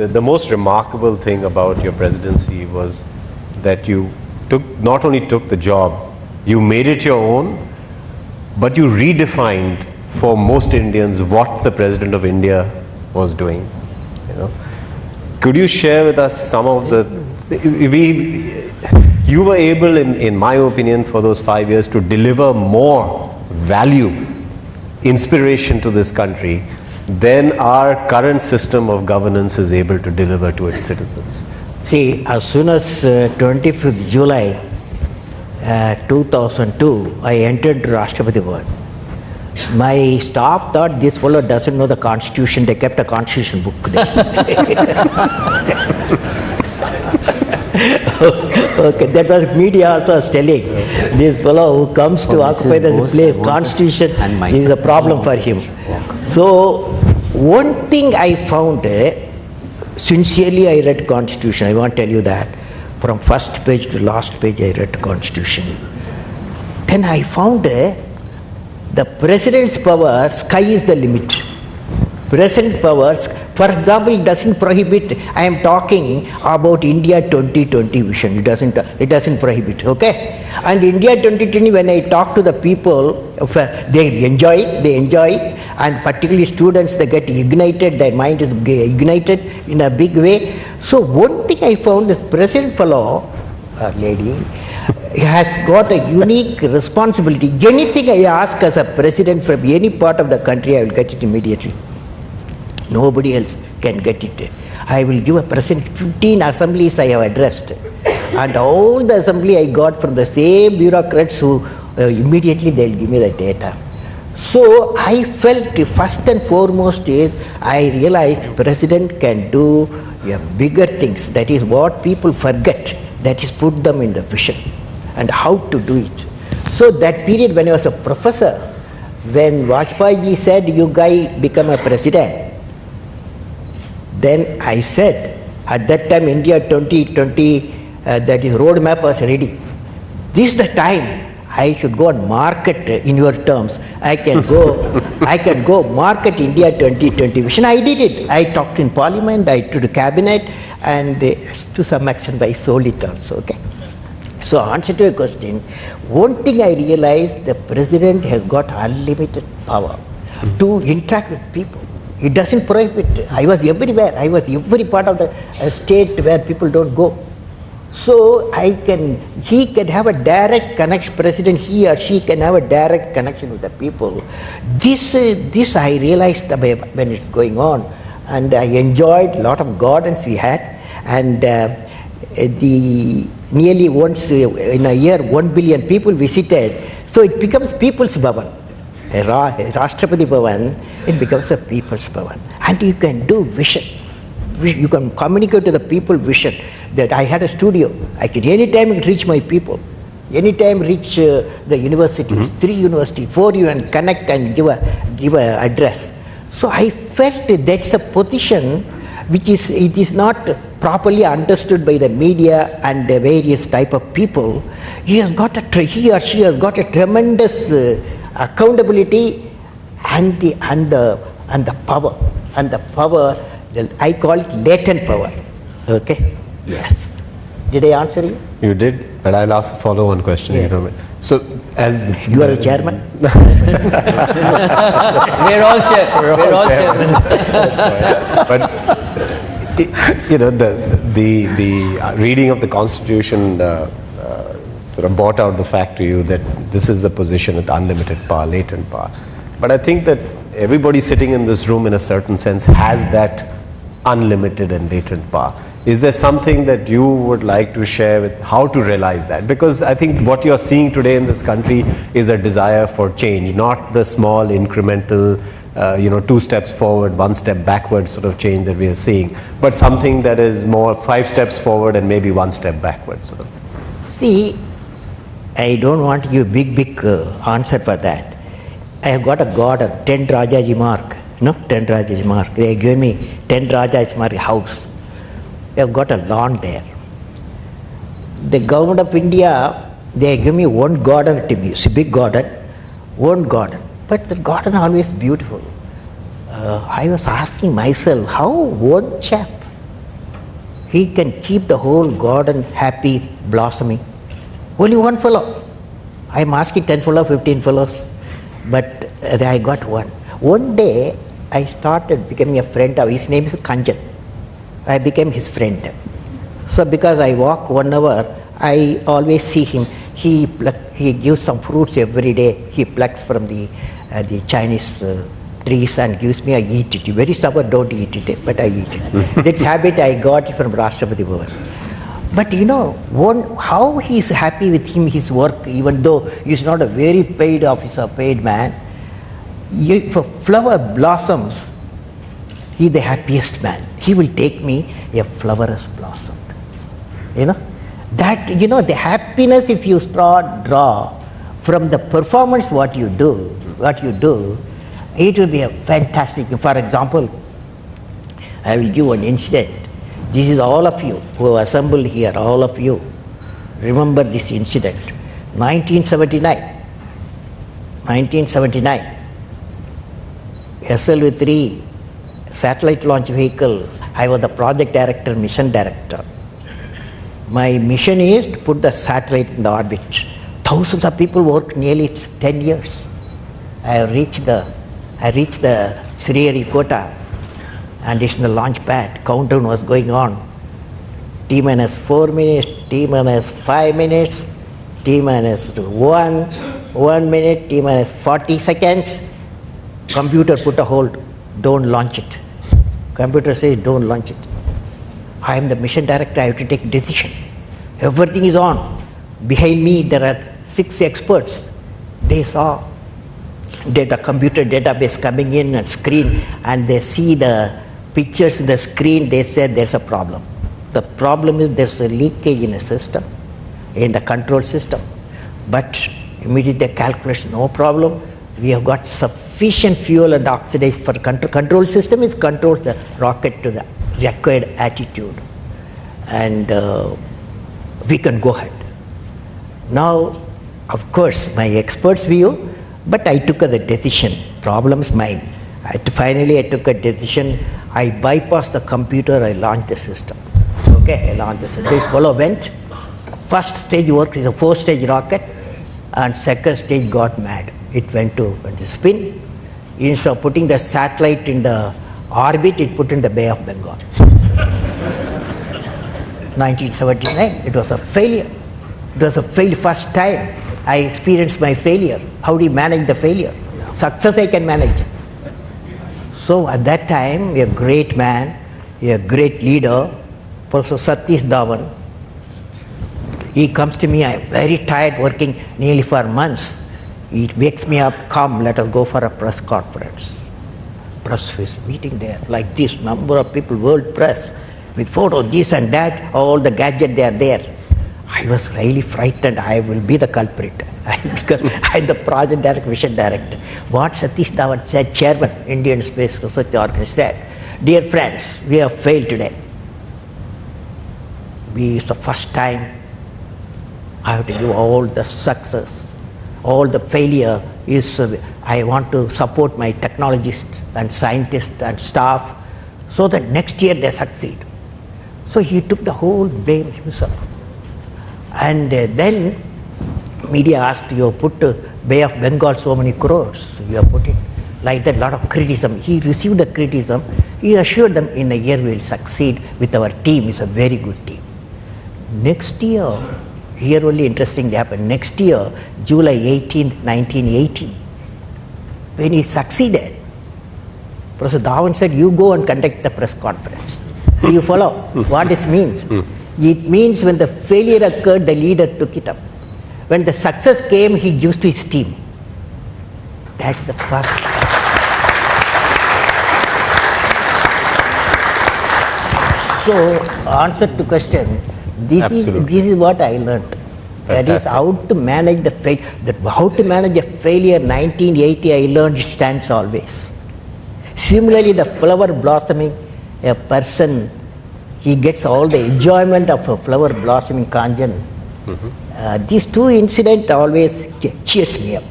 The most remarkable thing about your presidency was that you not only took the job, you made it your own, but you redefined for most Indians what the President of India was doing. Could you share with us some of you were able, in my opinion, for those 5 years to deliver more value, inspiration to this country than our current system of governance is able to deliver to its citizens. See, as soon as 25th July 2002, I entered Rashtrapati Bhavan. My staff thought this fellow doesn't know the constitution. They kept a constitution book there. Okay, that was media also was telling. This fellow who comes to occupy the place, constitution is a problem for him. So, one thing I found, sincerely I read constitution, I want to tell you that. From first page to last page I read constitution. Then I found the president's power, sky is the limit. President powers, for example, it doesn't prohibit, I am talking about India 2020 vision, it doesn't prohibit, okay? And India 2020, when I talk to the people, they enjoy it, and particularly students, they get ignited, their mind is ignited in a big way. So one thing I found, the president fellow, lady, has got a unique responsibility. Anything I ask as a president from any part of the country, I will get it immediately. Nobody else can get it. I will give a present 15 assemblies I have addressed. And all the assembly I got from the same bureaucrats who immediately they will give me the data. So I felt first and foremost is I realized president can do bigger things. That is what people forget. That is put them in the vision and how to do it. So that period when I was a professor, when Vajpayee ji said, you guy become a president, then I said, at that time India 2020, that is roadmap was ready. This is the time I should go and market in your terms. I can go market India 2020 vision. I did it. I talked in parliament, I to the cabinet, and to some extent I sold it also. Okay. So answer to your question, one thing I realized, the president has got unlimited power to interact with people. It doesn't prohibit. I was everywhere. I was every part of the state where people don't go. So he can have a direct connection, president, he or she can have a direct connection with the people. This I realized when it's going on, and I enjoyed a lot of gardens we had, and nearly once in a year 1 billion people visited. So it becomes people's Bhavan. Rashtrapati Bhavan, it becomes a people's Bhavan. And you can do vision. You can communicate to the people vision. That I had a studio. I could anytime reach my people. Anytime reach the universities, 3 universities, 4 and connect and give a address. So I felt that's a position which is not properly understood by the media and the various type of people. He or she has got a tremendous accountability and the power. And the power, I call it latent power. Okay? Yes. Did I answer you? You did, but I'll ask a follow-on question. Yes. So, as you are a chairman. We're all chairmen. But the reading of the Constitution sort of brought out the fact to you that this is the position with unlimited power, latent power. But I think that everybody sitting in this room, in a certain sense, has that unlimited and latent power. Is there something that you would like to share with how to realize that? Because I think what you're seeing today in this country is a desire for change, not the small incremental, 2 steps forward, 1 step backward sort of change that we are seeing, but something that is more 5 steps forward and maybe 1 step backward. Sort of. See, I don't want to give big answer for that. I have got a garden, 10 Rajaji mark, 10 Rajaji mark. They have given me 10 Rajaji mark house. They have got a lawn there. The government of India, they give me 1 garden to me. It's a big garden, 1 garden. But the garden always beautiful. I was asking myself, how one chap he can keep the whole garden happy, blossoming. Only one fellow. I'm asking 10 fellows, 15 fellows, but I got one. One day, I started becoming a friend of, his name is Kanjan. I became his friend. So because I walk 1 hour, I always see him. He gives some fruits every day. He plucks from the Chinese trees and gives me. I eat it. Very stubborn, don't eat it, but I eat it. This habit I got it from Rashtrapati Bhavan. But you know, how he is happy with his work, even though he's not a very paid officer, paid man. If a flower blossoms, he's the happiest man. He will take me, a flower has blossomed. You know, that, you know, the happiness, if you draw from the performance what you do, it will be a fantastic. For example, I will give an incident. This is all of you who have assembled here, all of you. Remember this incident. 1979, SLV-3 satellite launch vehicle, I was the project director, mission director. My mission is to put the satellite in the orbit. Thousands of people worked nearly 10 years. I reached the Sriharikota and it's in the launch pad. Countdown was going on. T-minus 4 minutes, T-minus 5 minutes, T-minus 1 minute, T-minus 40 seconds. Computer put a hold, don't launch it. Computer says don't launch it. I am the mission director, I have to take decision. Everything is on. Behind me there are 6 experts. They saw computer database coming in and screen, and they see the pictures in the screen. They said there's a problem. The problem is there's a leakage in the system, in the control system. But immediately calculation, no problem. We have got sufficient fuel and oxidation for control system. It controls the rocket to the required attitude, and we can go ahead. Now, of course, my expert's view, but I took the decision. Problem is mine. Finally, I took a decision. I bypassed the computer. I launched the system. Okay, I launched the system. This fellow went. First stage worked is a 4-stage rocket, and second stage got mad. It went to spin. Instead of putting the satellite in the orbit, it put in the Bay of Bengal. 1979, it was a failure. It was a failure. First time I experienced my failure. How do you manage the failure? Success I can manage. So at that time, a great man, a great leader, Professor Satish Dhawan, he comes to me. I am very tired, working nearly for months. He wakes me up, come, let us go for a press conference. Press is meeting there, like this, number of people, world press, with photos, this and that, all the gadgets, they are there. I was really frightened, I will be the culprit, because I am the project director, mission director. What Satish Dhawan said, chairman, Indian Space Research Organization, said, dear friends, we have failed today. It's the first time I have to give all the success. All the failure is, I want to support my technologists and scientists and staff so that next year they succeed. So he took the whole blame himself. And then media asked, you have put Bay of Bengal so many crores, you have put it like that, lot of criticism. He received the criticism. He assured them in a year we will succeed with our team. It's a very good team. Next year, here only interesting happened. Next year, July 18th, 1980, when he succeeded, Professor Dhawan said, you go and conduct the press conference. Do you follow what this means? It means when the failure occurred, the leader took it up. When the success came, he gives to his team. That's the first. So, answer to question, this is what I learned. Fantastic. That is how to manage the failure. How to manage a failure, 1980, I learned it stands always. Similarly, the flower blossoming, a person, he gets all the enjoyment of a flower blossoming, Kanjan. These two incidents always cheers me up.